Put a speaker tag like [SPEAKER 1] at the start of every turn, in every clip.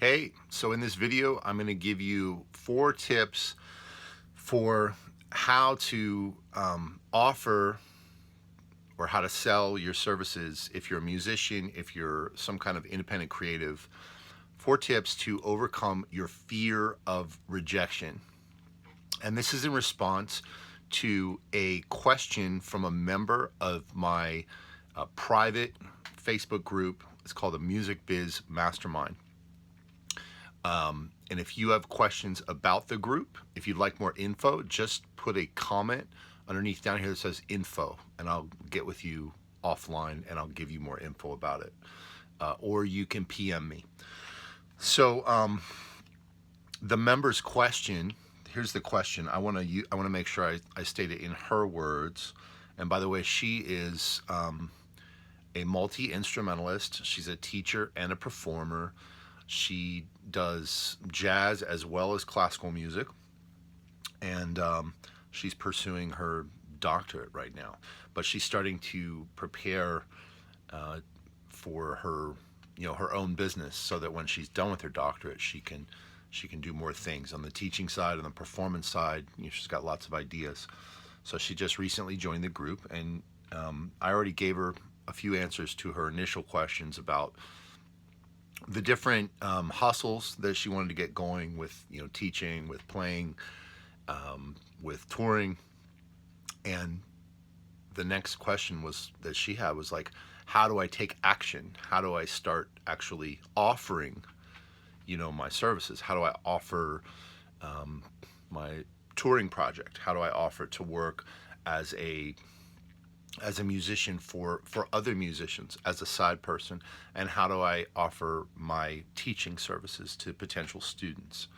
[SPEAKER 1] Hey, so in this video, I'm going to give you 4 tips for how to offer or how to sell your services if you're a musician, if you're some kind of independent creative. 4 tips to overcome your fear of rejection. And this is in response to a question from a member of my private Facebook group. It's called the Music Biz Mastermind. And if you have questions about the group, if you'd like more info, just put a comment underneath down here that says info, and I'll get with you offline and I'll give you more info about it. Or you can PM me. So the member's question, here's the question. I want to make sure I state it in her words. And by the way, she is a multi-instrumentalist. She's a teacher and a performer. She does jazz as well as classical music, and she's pursuing her doctorate right now. But she's starting to prepare for her, her own business, so that when she's done with her doctorate, she can do more things on the teaching side and the performance side. She's got lots of ideas. So she just recently joined the group, and I already gave her a few answers to her initial questions about the different hustles that she wanted to get going with, teaching, with playing, with touring. And the next question that she had was like, how do I take action? How do I start actually offering, my services? How do I offer my touring project? How do I offer to work as a musician for other musicians, as a side person? And how do I offer my teaching services to potential students?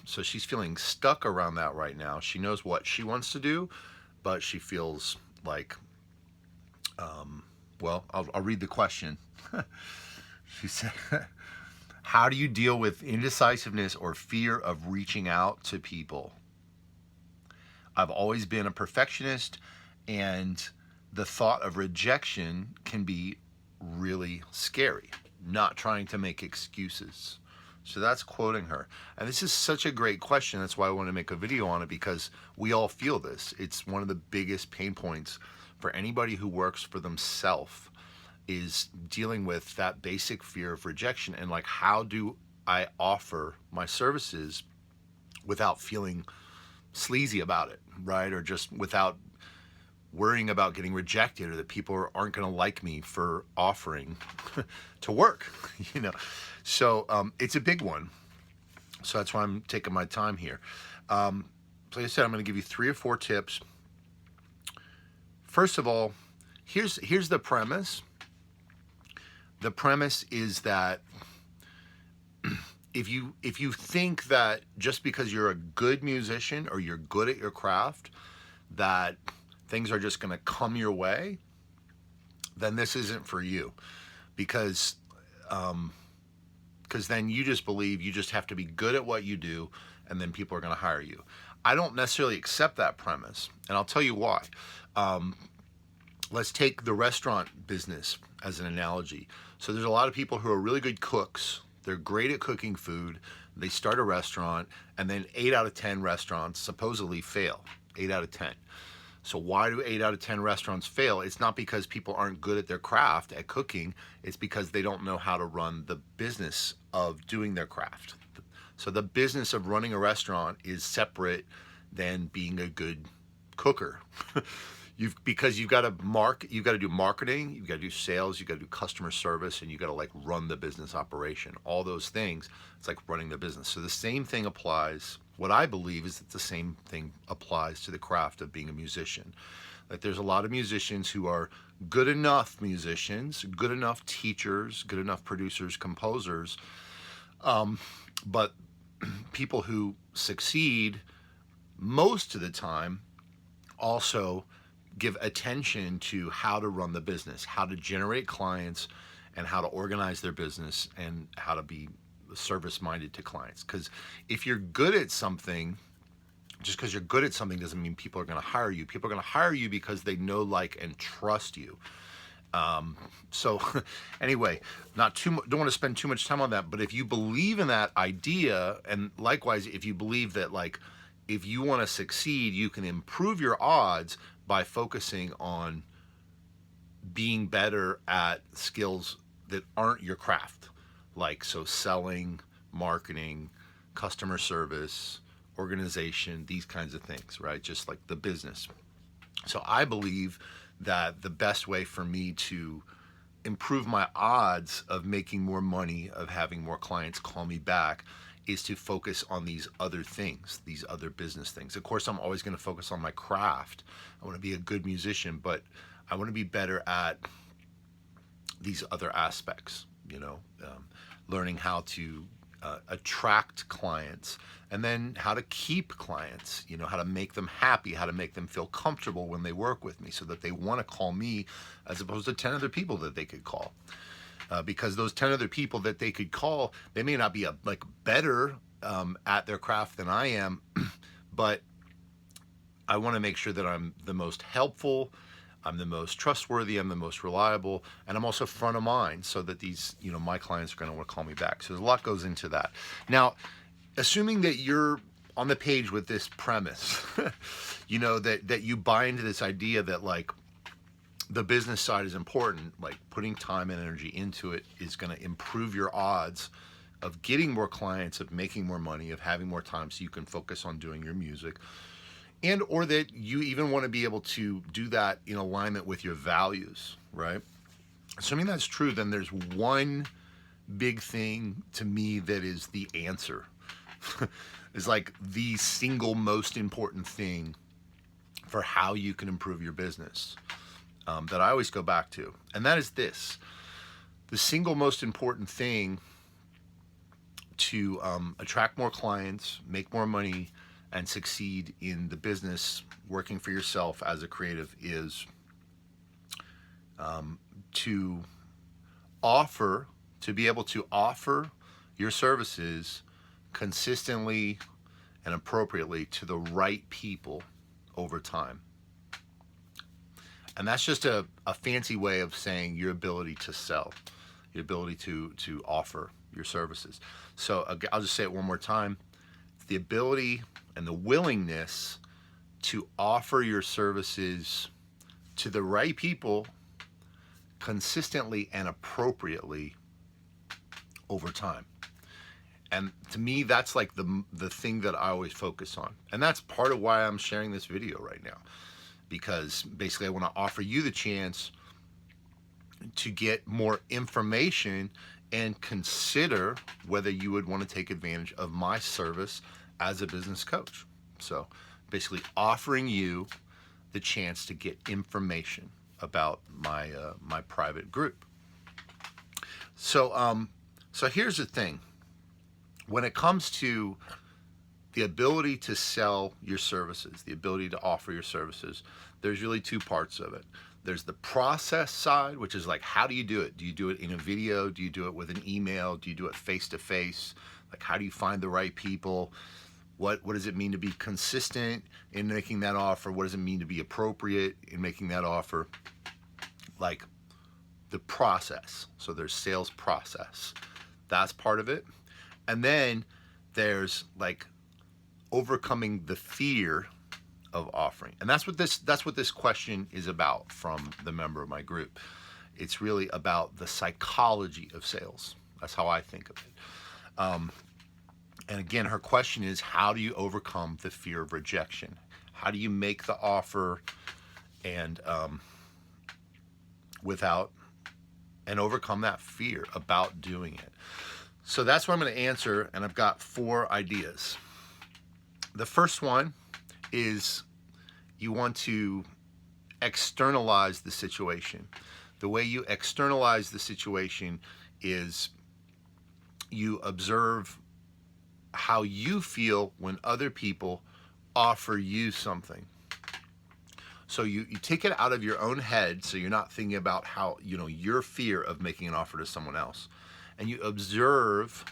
[SPEAKER 1] So she's feeling stuck around that right now. She knows what she wants to do, but she feels like, well, I'll read the question. She said, how do you deal with indecisiveness or fear of reaching out to people? I've always been a perfectionist, and the thought of rejection can be really scary, not trying to make excuses. So that's quoting her. And this is such a great question. That's why I want to make a video on it, because we all feel this. It's one of the biggest pain points for anybody who works for themselves, is dealing with that basic fear of rejection. And like, how do I offer my services without feeling sleazy about it, right? Or just without worrying about getting rejected, or that people aren't going to like me for offering to work, So it's a big one. So that's why I'm taking my time here. So like I said, I'm going to give you 3 or 4 tips. First of all, here's the premise. The premise is that if you think that just because you're a good musician or you're good at your craft, that things are just going to come your way, then this isn't for you, because then you just believe you just have to be good at what you do, and then people are going to hire you. I don't necessarily accept that premise, and I'll tell you why. Let's take the restaurant business as an analogy. So there's a lot of people who are really good cooks. They're great at cooking food. They start a restaurant, and then 8 out of 10 restaurants supposedly fail. 8 out of 10. So why do 8 out of 10 restaurants fail? It's not because people aren't good at their craft, at cooking. It's because they don't know how to run the business of doing their craft. So the business of running a restaurant is separate than being a good cooker. Because you've got to do marketing, you've got to do sales, you've got to do customer service, and you've got to run the business operation. All those things, it's like running the business. So the same thing applies. What I believe is that the same thing applies to the craft of being a musician. Like, there's a lot of musicians who are good enough musicians, good enough teachers, good enough producers, composers, but people who succeed most of the time also give attention to how to run the business, how to generate clients, and how to organize their business, and how to be service-minded to clients. Because if you're good at something, just because you're good at something doesn't mean people are going to hire you. People are going to hire you because they know, like, and trust you. So anyway, not too don't want to spend too much time on that, but if you believe in that idea, and likewise if you believe that, like, if you want to succeed, you can improve your odds by focusing on being better at skills that aren't your craft, like, so selling, marketing, customer service, organization, these kinds of things, right? Just like the business. So I believe that the best way for me to improve my odds of making more money, of having more clients call me back, is to focus on these other things, these other business things. Of course, I'm always going to focus on my craft. I want to be a good musician, but I want to be better at these other aspects, learning how to attract clients, and then how to keep clients, how to make them happy, how to make them feel comfortable when they work with me, so that they want to call me as opposed to 10 other people that they could call. Because those 10 other people that they could call, they may not be better at their craft than I am, but I want to make sure that I'm the most helpful, I'm the most trustworthy, I'm the most reliable, and I'm also front of mind, so that these, my clients are going to want to call me back. So there's a lot goes into that. Now, assuming that you're on the page with this premise, that you buy into this idea that, like, the business side is important, like putting time and energy into it is going to improve your odds of getting more clients, of making more money, of having more time so you can focus on doing your music, and or that you even want to be able to do that in alignment with your values, right? Assuming that's true, then there's one big thing to me that is the answer. Is like the single most important thing for how you can improve your business, that I always go back to. And that is this: the single most important thing to attract more clients, make more money, and succeed in the business working for yourself as a creative is to be able to offer your services consistently and appropriately to the right people over time. And that's just a fancy way of saying your ability to sell, your ability to offer your services. So I'll just say it one more time. It's the ability and the willingness to offer your services to the right people consistently and appropriately over time. And to me, that's like the thing that I always focus on. And that's part of why I'm sharing this video right now. Because basically I want to offer you the chance to get more information and consider whether you would want to take advantage of my service as a business coach. So basically offering you the chance to get information about my my private group. So here's the thing. When it comes to the ability to sell your services, the ability to offer your services, there's really two parts of it. There's the process side, which is like, how do you do it? Do you do it in a video? Do you do it with an email? Do you do it face to face? Like, how do you find the right people? What does it mean to be consistent in making that offer? What does it mean to be appropriate in making that offer? Like the process. So there's sales process. That's part of it. And then there's like overcoming the fear of offering. And that's what this question is about from the member of my group. It's really about the psychology of sales. That's how I think of it. And again, her question is, how do you overcome the fear of rejection? How do you make the offer and overcome that fear about doing it? So that's what I'm going to answer, and I've got 4 ideas. The first one is you want to externalize the situation. The way you externalize the situation is you observe how you feel when other people offer you something. So you take it out of your own head, so you're not thinking about how, your fear of making an offer to someone else. And you observe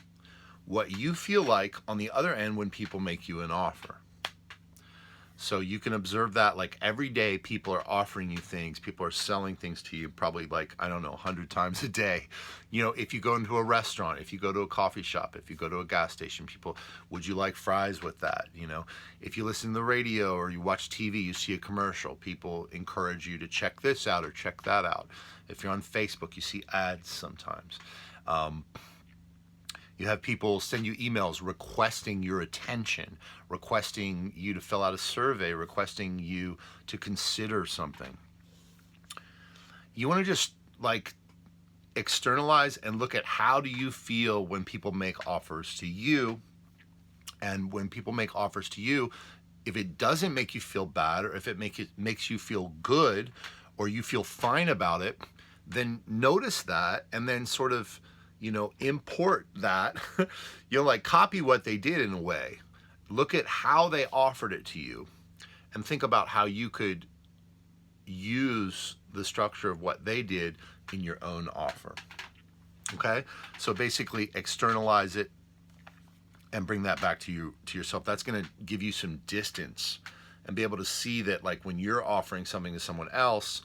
[SPEAKER 1] what you feel like on the other end when people make you an offer. So you can observe that like every day people are offering you things, people are selling things to you probably like, I don't know, 100 times a day. You know, if you go into a restaurant, if you go to a coffee shop, if you go to a gas station, people, would you like fries with that? You know, if you listen to the radio or you watch TV, you see a commercial, people encourage you to check this out or check that out. If you're on Facebook, you see ads sometimes. You have people send you emails requesting your attention, requesting you to fill out a survey, requesting you to consider something. You want to just like externalize and look at how do you feel when people make offers to you. And when people make offers to you, if it doesn't make you feel bad, or if it makes you feel good, or you feel fine about it, then notice that and then sort of, you know, import that, you know, like copy what they did in a way. Look at how they offered it to you and think about how you could use the structure of what they did in your own offer. Okay? So basically externalize it and bring that back to yourself. That's going to give you some distance and be able to see that like when you're offering something to someone else,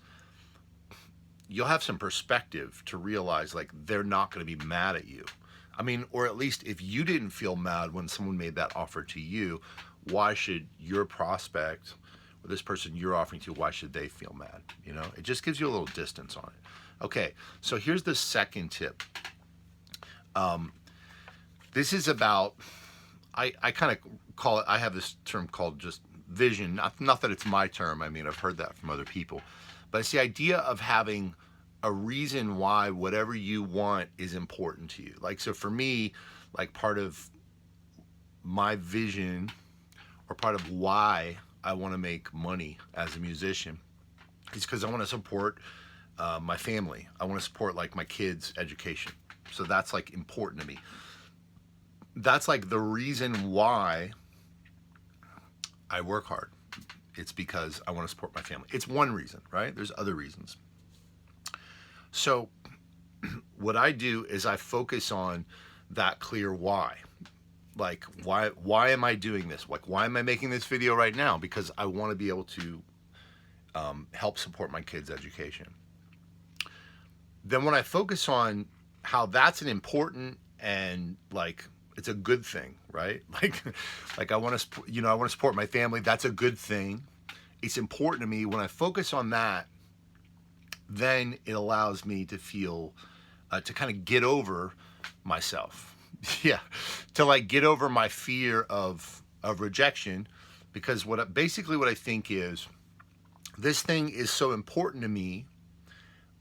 [SPEAKER 1] you'll have some perspective to realize like they're not going to be mad at you. I mean, or at least if you didn't feel mad when someone made that offer to you, why should your prospect or this person you're offering to, why should they feel mad? You know, it just gives you a little distance on it. Okay, so here's the second tip. This is about, I kind of call it, I have this term called just vision. Not that it's my term, I mean, I've heard that from other people. But it's the idea of having a reason why whatever you want is important to you. Like, so for me, like part of my vision or part of why I want to make money as a musician is because I want to support my family. I want to support like my kids' education. So that's like important to me. That's like the reason why I work hard. It's because I want to support my family. It's one reason, right? There's other reasons. So what I do is I focus on that clear why. Like, why am I doing this? Like, why am I making this video right now? Because I want to be able to help support my kids' education. Then when I focus on how that's an important and like, it's a good thing, right? Like I want to, you know, I want to support my family. That's a good thing. It's important to me. When I focus on that, then it allows me to feel, to kind of get over myself. Yeah, to like get over my fear of rejection, because basically what I think is, this thing is so important to me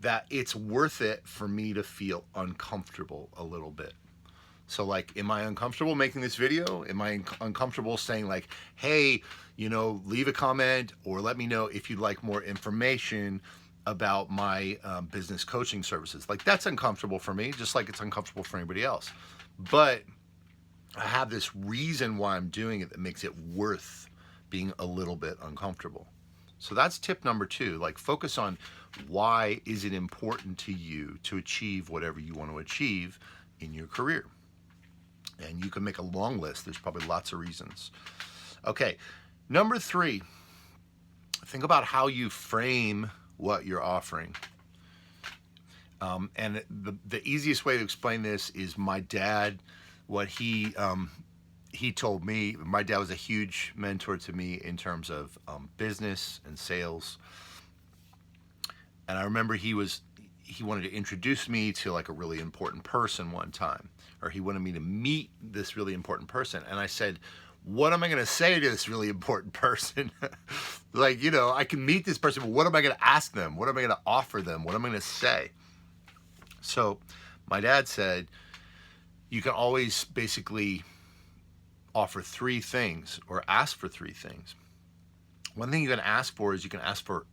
[SPEAKER 1] that it's worth it for me to feel uncomfortable a little bit. So like, am I uncomfortable making this video? Am I uncomfortable saying like, hey, you know, leave a comment or let me know if you'd like more information about my business coaching services? Like, that's uncomfortable for me, just like it's uncomfortable for anybody else. But I have this reason why I'm doing it that makes it worth being a little bit uncomfortable. So that's tip number 2, like focus on why is it important to you to achieve whatever you want to achieve in your career. And you can make a long list. There's probably lots of reasons. Okay, number 3, think about how you frame what you're offering. And the easiest way to explain this is my dad, what he told me. My dad was a huge mentor to me in terms of business and sales. And I remember he wanted to introduce me to like a really important person one time, or he wanted me to meet this really important person. And I said, what am I going to say to this really important person? Like, you know, I can meet this person, but what am I going to ask them? What am I going to offer them? What am I going to say? So my dad said, you can always basically offer 3 things or ask for 3 things. One thing you can ask for is you can ask for,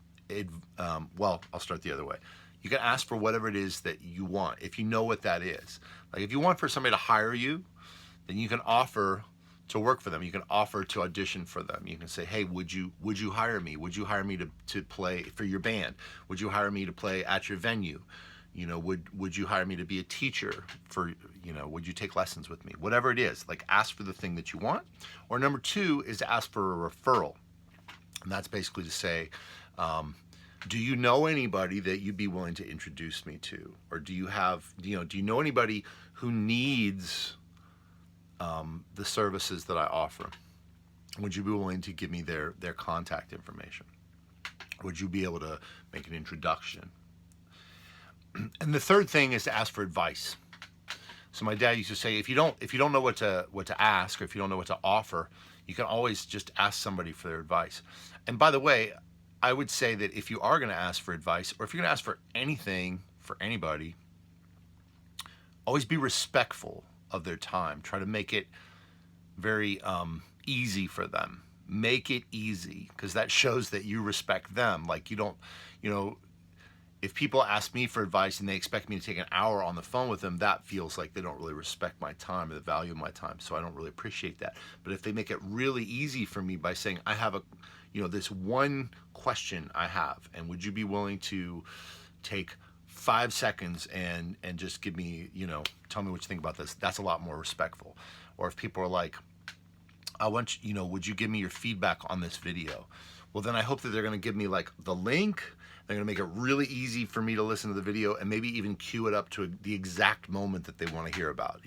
[SPEAKER 1] well, I'll start the other way. You can ask for whatever it is that you want, if you know what that is. Like if you want for somebody to hire you, then you can offer to work for them. You can offer to audition for them. You can say, hey, would you hire me? Would you hire me to play for your band? Would you hire me to play at your venue? You know, would you hire me to be a teacher for, you know, would you take lessons with me? Whatever it is, like ask for the thing that you want. Or number 2 is to ask for a referral. And that's basically to say, do you know anybody that you'd be willing to introduce me to? Or do you know anybody who needs the services that I offer? Would you be willing to give me their contact information? Would you be able to make an introduction? And the third thing is to ask for advice. So my dad used to say, if you don't know what to ask, or if you don't know what to offer, you can always just ask somebody for their advice. And by the way, I would say that if you are going to ask for advice, or if you're going to ask for anything for anybody, always be respectful of their time. Try to make it very easy for them. Make it easy, because that shows that you respect them. Like, you don't, if people ask me for advice and they expect me to take an hour on the phone with them, that feels like they don't really respect my time or the value of my time. So I don't really appreciate that. But if they make it really easy for me by saying, I have this one question I have, and would you be willing to take 5 seconds and just give me, tell me what you think about this? That's a lot more respectful. Or if people are like, would you give me your feedback on this video? Well, then I hope that they're going to give me like the link. They're going to make it really easy for me to listen to the video, and maybe even cue it up to the exact moment that they want to hear about,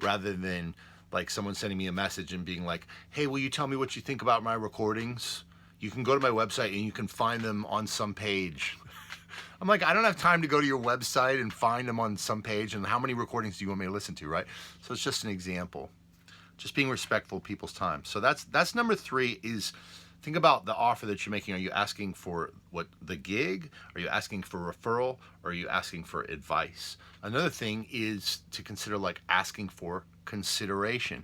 [SPEAKER 1] rather than like someone sending me a message and being like, hey, will you tell me what you think about my recordings? You can go to my website and you can find them on some page. I'm like, I don't have time to go to your website and find them on some page. And how many recordings do you want me to listen to, right? So it's just an example. Just being respectful of people's time. So that's number 3 is think about the offer that you're making. Are you asking for the gig? Are you asking for referral? Or are you asking for advice? Another thing is to consider like asking for consideration,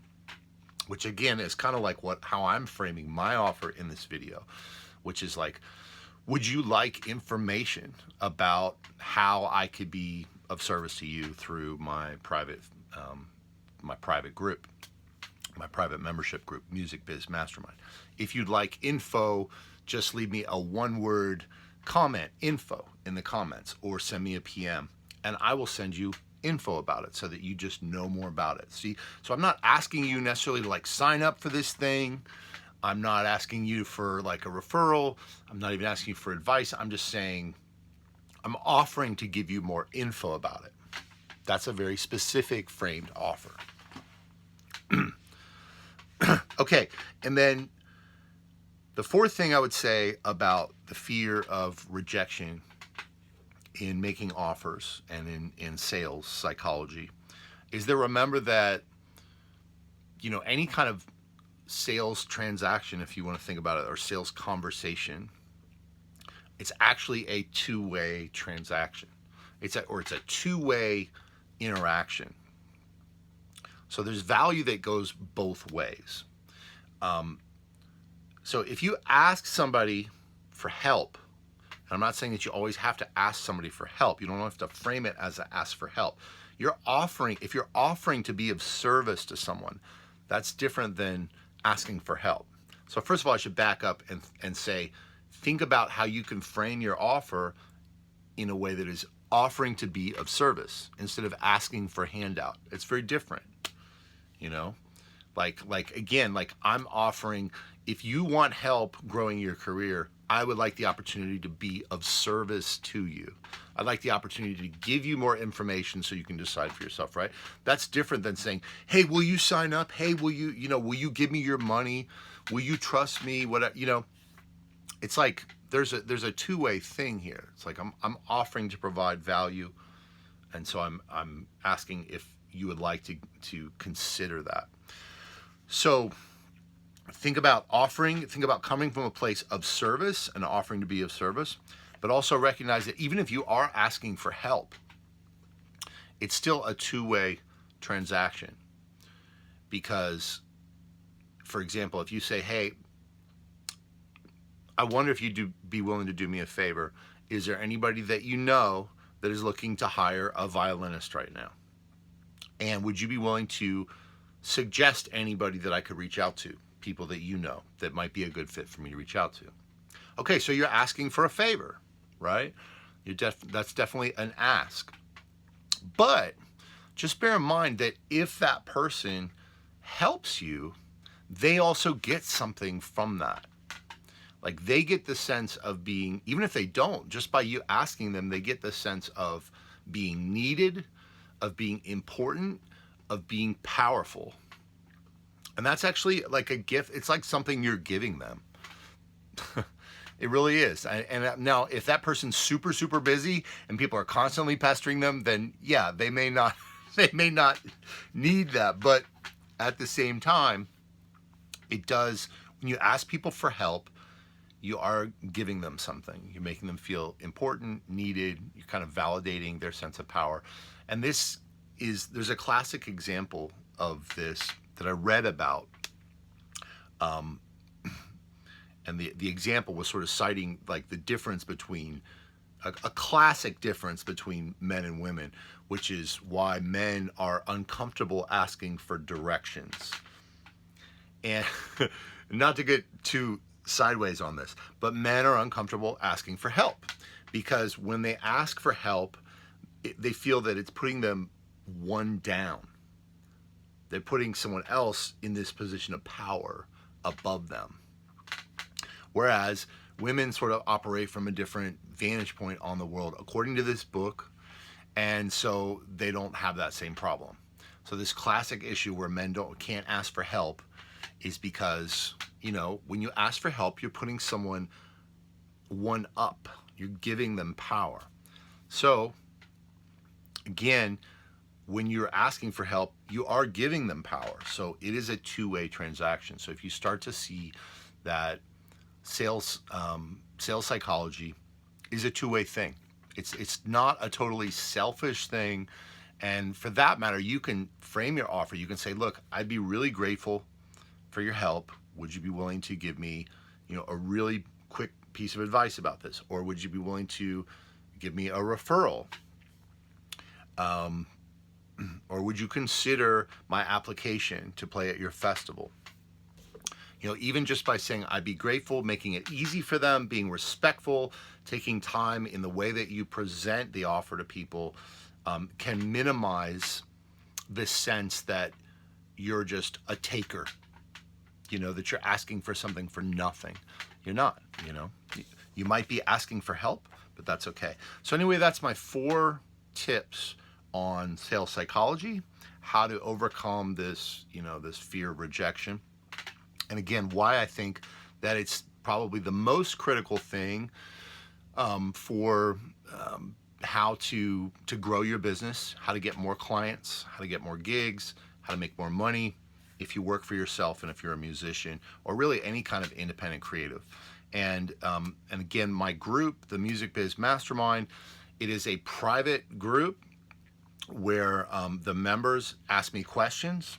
[SPEAKER 1] which again is kind of like how I'm framing my offer in this video, which is like, would you like information about how I could be of service to you through my private group? My private membership group, Music Biz Mastermind. If you'd like info, just leave me a 1-word comment, info, in the comments, or send me a PM, and I will send you info about it so that you just know more about it. See, so I'm not asking you necessarily to like sign up for this thing. I'm not asking you for like a referral. I'm not even asking you for advice. I'm just saying I'm offering to give you more info about it. That's a very specific framed offer. Okay, and then the fourth thing I would say about the fear of rejection in making offers and in sales psychology is that remember that, any kind of sales transaction, if you want to think about it, or sales conversation, it's actually a two-way transaction. It's a two-way interaction. So there's value that goes both ways. So if you ask somebody for help, and I'm not saying that you always have to ask somebody for help. You don't have to frame it as a ask for help. If you're offering to be of service to someone, that's different than asking for help. So first of all, I should back up and say, think about how you can frame your offer in a way that is offering to be of service instead of asking for a handout. It's very different. Like I'm offering, if you want help growing your career, I would like the opportunity to be of service to you. I'd like the opportunity to give you more information so you can decide for yourself, right? That's different than saying, hey, will you sign up? Hey, will you give me your money? Will you trust me? It's like there's a two-way thing here. It's like I'm offering to provide value, and so I'm asking if you would like to consider that. So think about coming from a place of service and offering to be of service, but also recognize that even if you are asking for help, it's still a two-way transaction. Because, for example, if you say, hey, I wonder if you'd be willing to do me a favor. Is there anybody that you know that is looking to hire a violinist right now? And would you be willing to suggest anybody that I could reach out to? People that you know that might be a good fit for me to reach out to. Okay, so you're asking for a favor, right? That's definitely an ask. But just bear in mind that if that person helps you, they also get something from that. Like they get the sense of being, even if they don't, just by you asking them, they get the sense of being needed, of being important, of being powerful. And that's actually like a gift. It's like something you're giving them. It really is. And now, if that person's super, super busy and people are constantly pestering them, then yeah, they may not, they may not need that. But at the same time, it does, when you ask people for help, you are giving them something. You're making them feel important, needed. You're kind of validating their sense of power. And there's a classic example of this that I read about. And the example was sort of citing like the difference between, a classic difference between men and women, which is why men are uncomfortable asking for directions. And not to get too sideways on this, but men are uncomfortable asking for help because when they ask for help, they feel that it's putting them one down. They're putting someone else in this position of power above them. Whereas women sort of operate from a different vantage point on the world, according to this book, and so they don't have that same problem. So this classic issue where men can't ask for help is because, you know, when you ask for help, you're putting someone one up. You're giving them power. So again, when you're asking for help, you are giving them power. So it is a two-way transaction. So if you start to see that sales psychology is a two-way thing. It's not a totally selfish thing. And for that matter, you can frame your offer. You can say, look, I'd be really grateful for your help. Would you be willing to give me, you know, a really quick piece of advice about this? Or would you be willing to give me a referral? Or would you consider my application to play at your festival? You know, even just by saying I'd be grateful, making it easy for them, being respectful, taking time in the way that you present the offer to people can minimize this sense that you're just a taker, you know, that you're asking for something for nothing. You're not, you know. You might be asking for help, but that's okay. So anyway, that's my 4 tips on sales psychology, how to overcome this, you know, this fear of rejection. And again, why I think that it's probably the most critical thing for how to grow your business, how to get more clients, how to get more gigs, how to make more money if you work for yourself and if you're a musician or really any kind of independent creative. And again, my group, the Music Biz Mastermind, it is a private group where the members ask me questions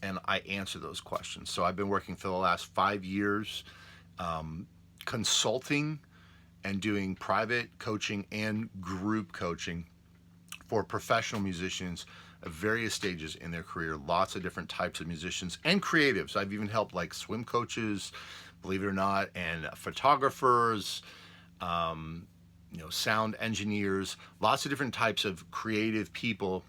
[SPEAKER 1] and I answer those questions. So I've been working for the last 5 years consulting and doing private coaching and group coaching for professional musicians at various stages in their career, lots of different types of musicians and creatives. I've even helped like swim coaches, believe it or not, and photographers, you know, sound engineers, lots of different types of creative people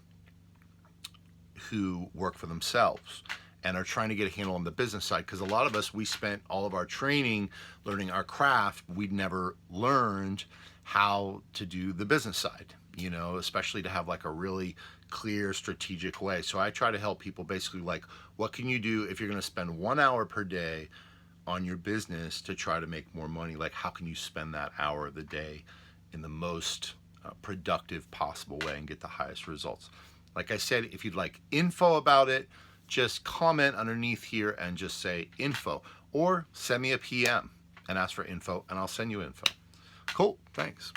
[SPEAKER 1] who work for themselves and are trying to get a handle on the business side. Because a lot of us, we spent all of our training learning our craft. We'd never learned how to do the business side, you know, especially to have like a really clear strategic way. So I try to help people basically like, what can you do if you're going to spend 1 hour per day on your business to try to make more money? Like, how can you spend that hour of the day in the most productive possible way and get the highest results? Like I said, if you'd like info about it, just comment underneath here and just say info, or send me a PM and ask for info and I'll send you info. Cool, thanks.